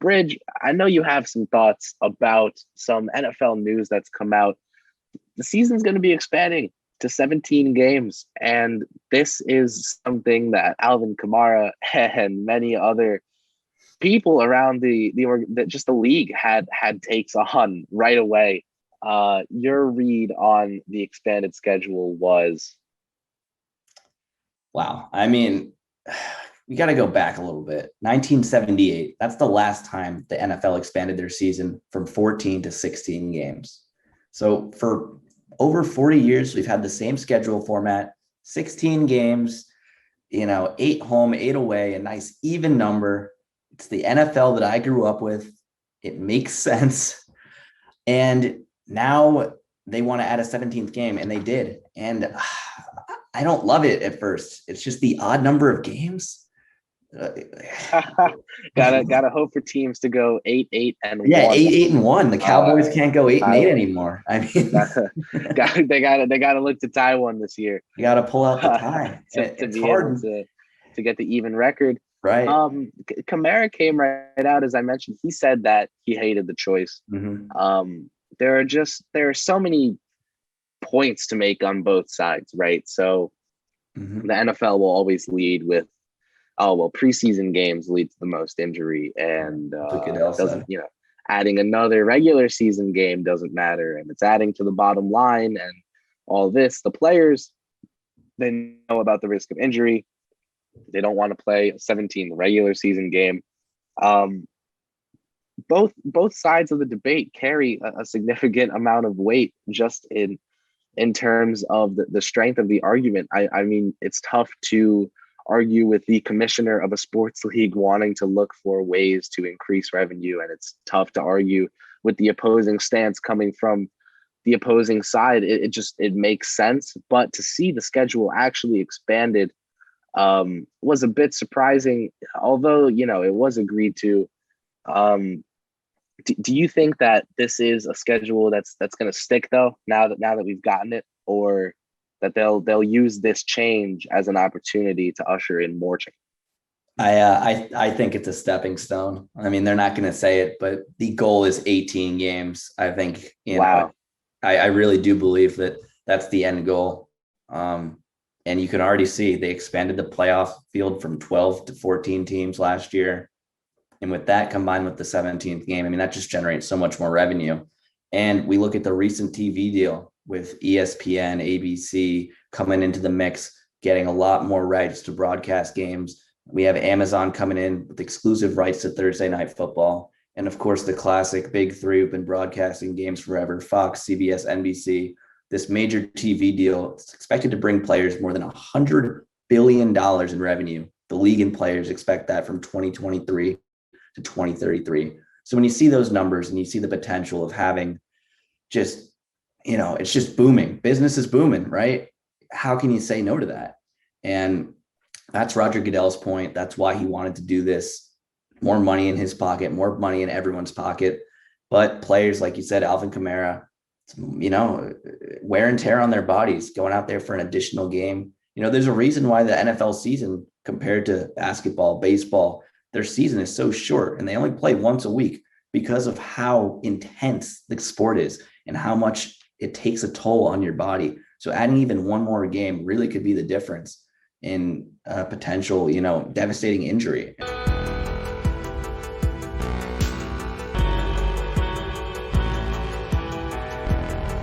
Brij, I know you have some thoughts about some NFL news that's come out. The season's going to be expanding to 17 games, and this is something that Alvin Kamara and many other people around just the league had takes on right away. Your read on the expanded schedule was Wow. I mean, we got to go back a little bit. 1978, that's the last time the NFL expanded their season from 14 to 16 games. So for over 40 years, we've had the same schedule format, 16 games, 8 home, 8 away, a nice even number. It's the NFL that I grew up with. It makes sense. And now they want to add a 17th game, and they did. And I don't love it at first. It's just the odd number of games. gotta hope for teams to go 8-8-1. Yeah, 8-8-1. The Cowboys can't go 8-8 anymore. I mean, they gotta look to tie one this year. You got to pull out the tie. to be hard able to get the even record. Right. Kamara came right out, as I mentioned. He said that he hated the choice. Mm-hmm. There are so many points to make on both sides, right? So the NFL will always lead with, preseason games lead to the most injury, and adding another regular season game doesn't matter, and it's adding to the bottom line and all this. The players, they know about the risk of injury. They don't want to play a 17 regular season game. Both sides of the debate carry a significant amount of weight just in terms of the strength of the argument. I mean, it's tough to argue with the commissioner of a sports league wanting to look for ways to increase revenue, and it's tough to argue with the opposing stance coming from the opposing side. It makes sense, but to see the schedule actually expanded was a bit surprising, although it was agreed to. Do you think that this is a schedule that's going to stick, though, now that we've gotten it, or that they'll use this change as an opportunity to usher in more change? I think it's a stepping stone. I mean, they're not going to say it, but the goal is 18 games. I think, wow. I really do believe that that's the end goal. And you can already see they expanded the playoff field from 12 to 14 teams last year. And with that combined with the 17th game, I mean, that just generates so much more revenue. And we look at the recent TV deal with ESPN, ABC coming into the mix, getting a lot more rights to broadcast games. We have Amazon coming in with exclusive rights to Thursday Night Football. And of course, the classic big three who've been broadcasting games forever, Fox, CBS, NBC. This major TV deal is expected to bring players more than $100 billion in revenue. The league and players expect that from 2023 to 2033. So when you see those numbers and you see the potential of having just, it's just booming. Business is booming, right? How can you say no to that? And that's Roger Goodell's point. That's why he wanted to do this. More money in his pocket, more money in everyone's pocket. But players, like you said, Alvin Kamara, wear and tear on their bodies, going out there for an additional game. There's a reason why the NFL season compared to basketball, baseball, their season is so short and they only play once a week because of how intense the sport is and how much it takes a toll on your body. So adding even one more game really could be the difference in potential, devastating injury.